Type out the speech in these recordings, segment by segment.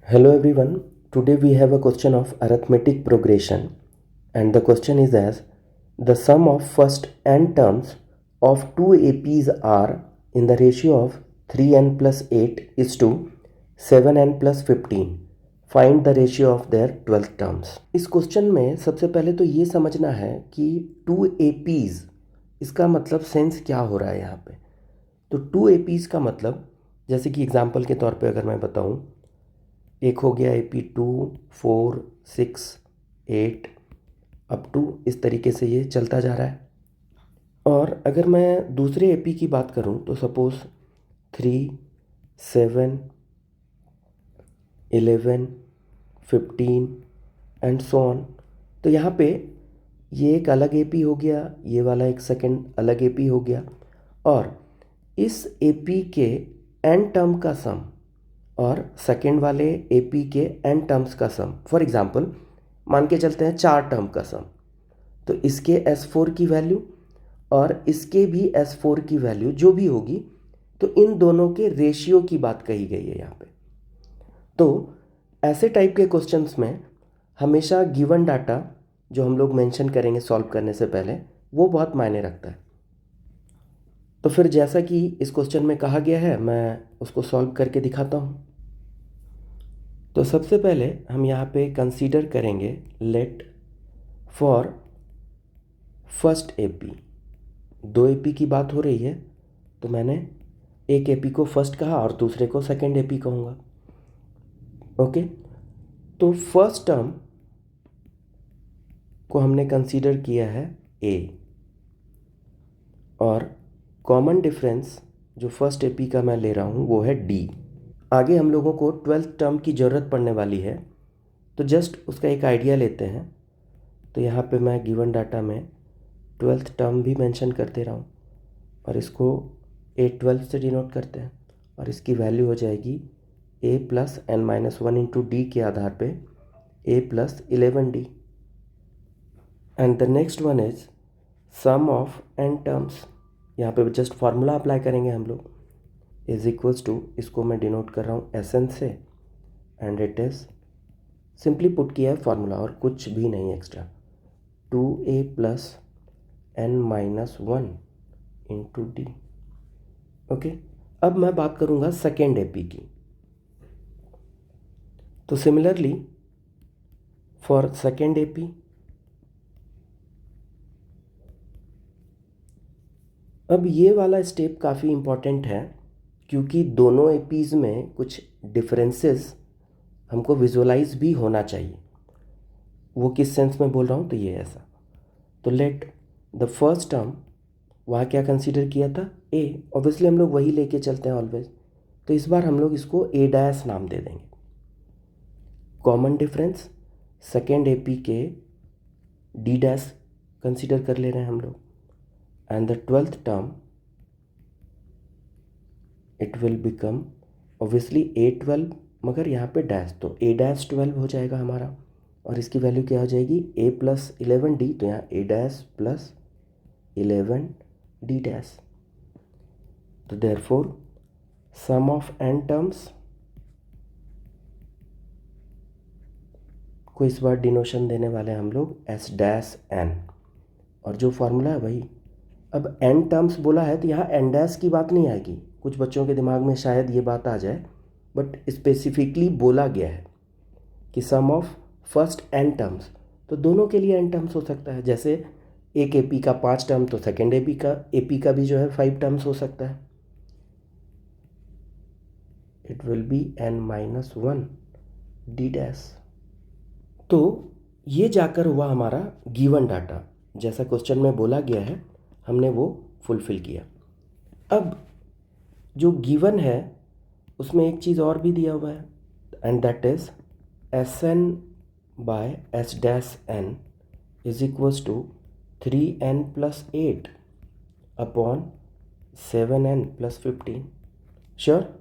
Hello everyone. Today we have a question of arithmetic progression, and the question is as the sum of first n terms of two APs are in the ratio of 3n plus 8 is to 7n plus 15. Find the ratio of their 12th terms. इस question में सबसे पहले तो ये समझना है कि to APs इसका मतलब सेंस क्या हो रहा है यहाँ पे। तो टू APs का मतलब जैसे कि एग्जांपल के तौर पे अगर मैं बताऊँ, एक हो गया AP 2, 4, 6, 8 अप टू इस तरीके से ये चलता जा रहा है। और अगर मैं दूसरे AP की बात करूं तो सपोज़ 3, 7, 11, 15 एंड सो ऑन। तो यहाँ पे ये एक अलग AP हो गया, ये वाला एक सेकंड अलग AP हो गया, और इस AP के n टर्म का सम और सेकेंड वाले AP के n टर्म्स का सम, फॉर एग्जांपल मान के चलते हैं 4 टर्म का सम, तो इसके S4 की वैल्यू और इसके भी S4 की वैल्यू जो भी होगी, तो इन दोनों के रेशियो की बात कही गई है यहाँ पे। तो ऐसे टाइप के क्वेश्चंस में हमेशा गिवन डाटा जो हम लोग मेंशन करेंगे सॉल्व करने से पहले, वो बहुत मायने रखता है। तो फिर जैसा कि इस क्वेश्चन में कहा गया है, मैं उसको सॉल्व करके दिखाता हूँ। तो सबसे पहले हम यहाँ पे कंसीडर करेंगे लेट फॉर फर्स्ट AP। दो AP की बात हो रही है, तो मैंने एक AP को फर्स्ट कहा और दूसरे को सेकंड AP कहूँगा। ओके, तो फर्स्ट टर्म को हमने कंसीडर किया है A, और कॉमन डिफरेंस जो फर्स्ट AP का मैं ले रहा हूँ वो है D। आगे हम लोगों को 12th टर्म की ज़रूरत पड़ने वाली है, तो जस्ट उसका एक आइडिया लेते हैं। तो यहाँ पे मैं गिवन डाटा में 12th टर्म भी मेंशन कर दे रहा हूँ, और इसको A12 से डिनोट करते हैं, और इसकी वैल्यू हो जाएगी A plus n minus 1 into D के आधार पे A plus 11D। And the next one is sum of n terms. यहाँ पे जस्ट फार्मूला अप्लाई करेंगे हम लोग, इज इक्वल्स टू, इसको मैं डिनोट कर रहा हूँ Sn से, and it is simply put किया है फार्मूला और कुछ भी नहीं extra, 2A plus n minus 1 into D. Okay, अब मैं बात करूँगा सेकेंड AP की। तो सिमिलरली फॉर सेकेंड AP, अब ये वाला स्टेप काफ़ी इम्पॉर्टेंट है, क्योंकि दोनों APs में कुछ डिफरेंसेस हमको विजुअलाइज भी होना चाहिए। वो किस सेंस में बोल रहा हूँ, तो ये ऐसा। तो लेट द फर्स्ट टर्म, वहाँ क्या कंसीडर किया था A, ऑब्वियसली हम लोग वही लेके चलते हैं ऑलवेज, तो इस बार हम लोग इसको A डैश नाम दे देंगे। कॉमन डिफरेंस सेकेंड AP के D डैश कंसीडर कर ले रहे हैं हम लोग, and the 12th term it will become obviously A12, मगर यहाँ पे डैश, तो A डैश 12 हो जाएगा हमारा, और इसकी वैल्यू क्या हो जाएगी A प्लस 11D, तो यहाँ A dash plus 11D dash. तो therefore sum of n terms को इस बार डिनोशन देने वाले हैं हम लोग S डैश n, और जो फार्मूला है वही। अब n टर्म्स बोला है तो यहाँ n डैश की बात नहीं आएगी, कुछ बच्चों के दिमाग में शायद ये बात आ जाए, बट स्पेसिफिकली बोला गया है कि सम ऑफ फर्स्ट n टर्म्स, तो दोनों के लिए n टर्म्स हो सकता है। जैसे एक AP का 5 टर्म, तो सेकेंड AP का भी जो है 5 टर्म्स हो सकता है। It will be n minus 1 D dash. तो ये जाकर हुआ हमारा गिवन डाटा, जैसा क्वेश्चन में बोला गया है हमने वो फुलफिल किया। अब जो गिवन है उसमें एक चीज़ और भी दिया हुआ है, and that is Sn by S dash n is equals to 3n plus 8 upon 7n plus 15। Sure,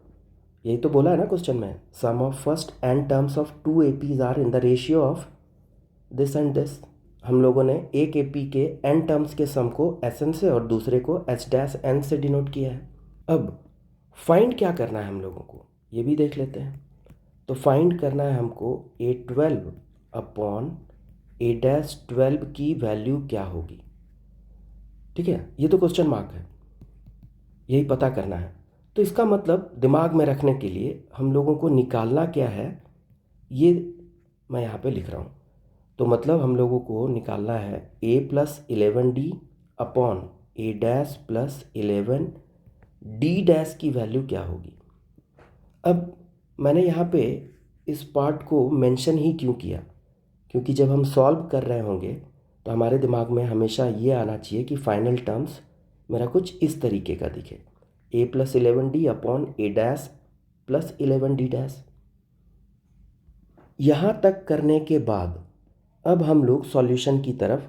यही तो बोला है ना क्वेश्चन में, sum of first n terms of two APs are in the ratio of this and this. हम लोगों ने एक AP के n टर्म्स के सम को Sn से और दूसरे को S डैश n से डिनोट किया है। अब फाइंड क्या करना है हम लोगों को, ये भी देख लेते हैं। तो फाइंड करना है हमको A12 अपॉन A-12 की वैल्यू क्या होगी। ठीक है, ये तो क्वेश्चन मार्क है, यही पता करना है। तो इसका मतलब दिमाग में रखने के लिए हम लोगों को निकालना क्या है, ये मैं यहाँ पे लिख रहा हूँ। तो मतलब हम लोगों को निकालना है A+11D अपॉन A-+11D की वैल्यू क्या होगी। अब मैंने यहाँ पे इस पार्ट को मेंशन ही क्यों किया, क्योंकि जब हम सॉल्व कर रहे होंगे तो हमारे दिमाग में हमेशा ये आना चाहिए कि फाइनल टर्म्स मेरा कुछ इस तरीके का दिखे, A+11D अपॉन A-+11D। यहाँ तक करने के बाद अब हम लोग सॉल्यूशन की तरफ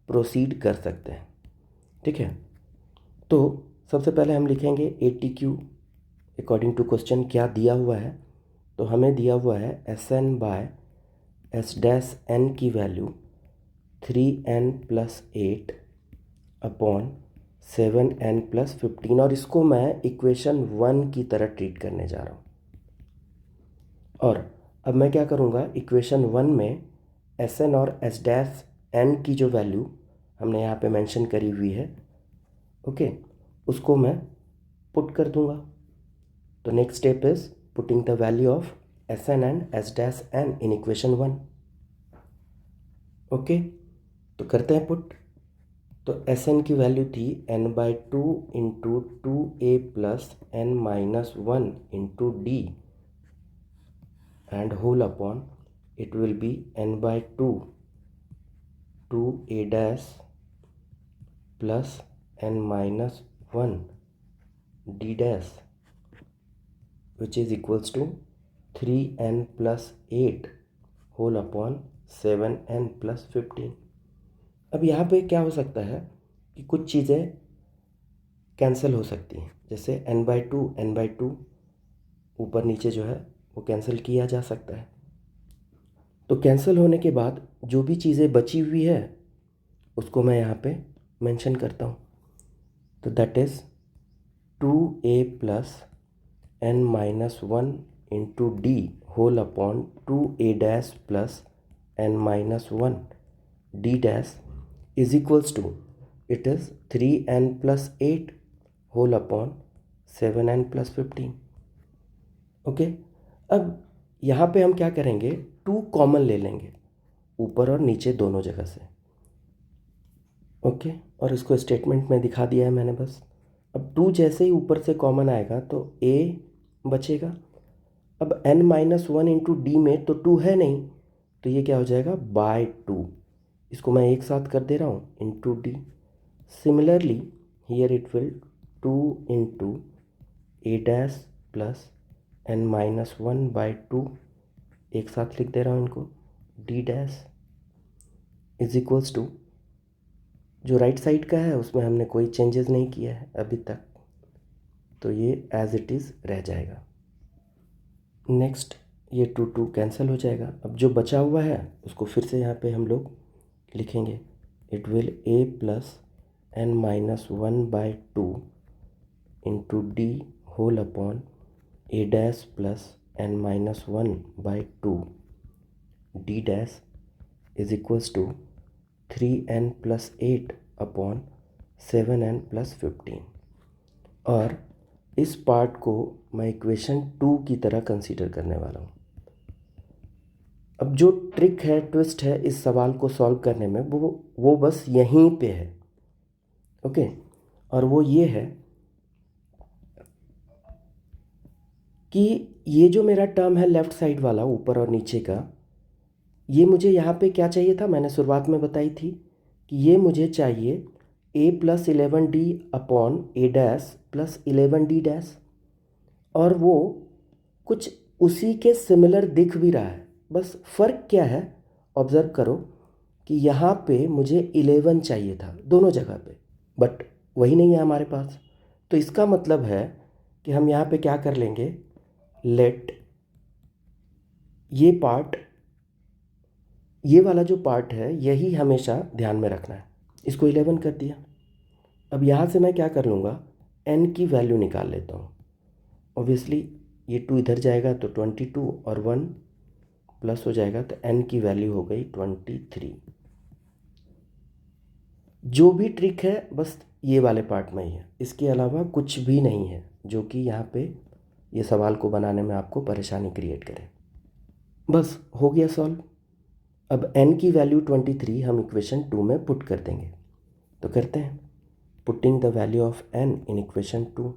प्रोसीड कर सकते हैं। ठीक है, तो सबसे पहले हम लिखेंगे ATQ अकॉर्डिंग टू क्वेश्चन क्या दिया हुआ है। तो हमें दिया हुआ है SN/S' की वैल्यू 3n+8 अपॉन 7n+15, और इसको मैं इक्वेशन 1 की तरह ट्रीट करने जा रहा हूँ। और अब मैं क्या करूँगा, इक्वेशन 1 में Sn और S' की जो वैल्यू हमने यहाँ पे मेंशन करी हुई है, ओके, उसको मैं पुट कर दूँगा। तो next step is putting the value of Sn and S' in equation 1। Okay, तो करते हैं पुट। तो Sn की वैल्यू थी n/2 into 2a plus n-1 into d and whole upon it will be n/2 2a dash plus n-1 d dash which is equals to 3n+8 whole upon 7n+15। अब यहाँ पे क्या हो सकता है कि कुछ चीज़ें कैंसिल हो सकती हैं, जैसे n/2 ऊपर नीचे जो है वो कैंसिल किया जा सकता है। तो कैंसिल होने के बाद जो भी चीज़ें बची हुई है उसको मैं यहाँ पे मेंशन करता हूँ। तो that is 2a plus n-1 into d whole upon 2a dash plus n-1 d dash is equals to it is 3n+8 whole upon 7n+15। Okay, अब यहाँ पे हम क्या करेंगे, 2 कॉमन ले लेंगे ऊपर और नीचे दोनों जगह से। ओके, और इसको स्टेटमेंट में दिखा दिया है मैंने बस। अब 2 जैसे ही ऊपर से कॉमन आएगा तो a बचेगा। अब n-1 इंटू डी में तो 2 है नहीं, तो ये क्या हो जाएगा /2। इसको मैं एक साथ कर दे रहा हूँ into D. Similarly here it will 2 into a dash plus n-1/2, एक साथ लिख दे रहा हूँ इनको, d dash is equals to, जो राइट साइड का है उसमें हमने कोई चेंजेस नहीं किया है अभी तक, तो ये एज इट इज़ रह जाएगा। नेक्स्ट ये 2 कैंसिल हो जाएगा। अब जो बचा हुआ है उसको फिर से यहाँ पे हम लोग लिखेंगे, it will a plus n-1/2 into D whole upon a dash plus n-1/2 d dash is equals to 3n+8 upon 7n+15। और इस पार्ट को मैं इक्वेशन 2 की तरह कंसीडर करने वाला हूँ। अब जो ट्रिक है, ट्विस्ट है इस सवाल को सॉल्व करने में, वो बस यहीं पे है। ओके, और वो ये है कि ये जो मेरा टर्म है लेफ़्ट साइड वाला ऊपर और नीचे का, ये मुझे यहाँ पे क्या चाहिए था, मैंने शुरुआत में बताई थी कि ये मुझे चाहिए a+11d upon a dash plus 11d dash, और वो कुछ उसी के सिमिलर दिख भी रहा है। बस फ़र्क क्या है, ऑब्ज़र्व करो कि यहाँ पे मुझे 11 चाहिए था दोनों जगह पे, बट वही नहीं है हमारे पास। तो इसका मतलब है कि हम यहाँ पे क्या कर लेंगे, लेट ये पार्ट, ये वाला जो पार्ट है यही हमेशा ध्यान में रखना है। इसको 11 कर दिया। अब यहाँ से मैं क्या कर लूँगा, n की वैल्यू निकाल लेता हूँ। ऑब्वियसली ये 2 इधर जाएगा तो 22 और 1 प्लस हो जाएगा तो n की वैल्यू हो गई 23। जो भी ट्रिक है बस ये वाले पार्ट में ही है, इसके अलावा कुछ भी नहीं है जो कि यहाँ पे ये सवाल को बनाने में आपको परेशानी क्रिएट करे। बस हो गया सॉल्व। अब n की वैल्यू 23 हम इक्वेशन 2 में पुट कर देंगे, तो करते हैं। Putting the value of n in equation 2।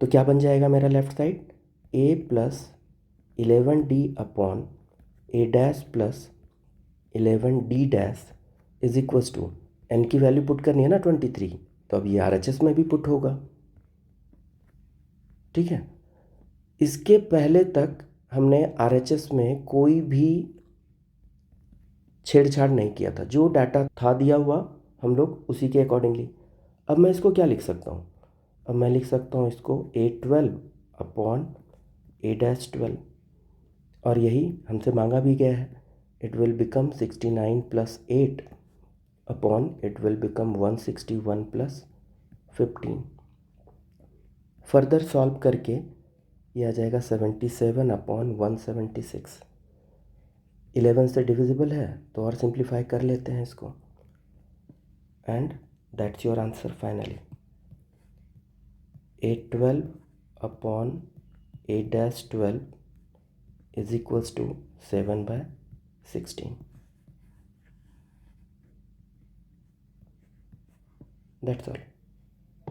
तो क्या बन जाएगा मेरा left side, a plus 11d upon a dash plus 11d dash is equals to, n की वैल्यू पुट करनी है ना 23, तो अब ये RHS में भी पुट होगा। ठीक है, इसके पहले तक हमने RHS में कोई भी छेड़छाड़ नहीं किया था, जो डाटा था दिया हुआ हम लोग उसी के अकॉर्डिंगली। अब मैं इसको क्या लिख सकता हूँ, अब मैं लिख सकता हूँ इसको A12 अपॉन A-12, और यही हमसे मांगा भी गया है। It will become 69 plus 8 upon it will become 161 plus 15। Further solve करके ये आ जाएगा 77 अपॉन 176। 11 से डिविजिबल है तो और सिंप्लीफाई कर लेते हैं इसको, and that's your answer finally. A12 upon A-12 is equals to 7/16। That's all.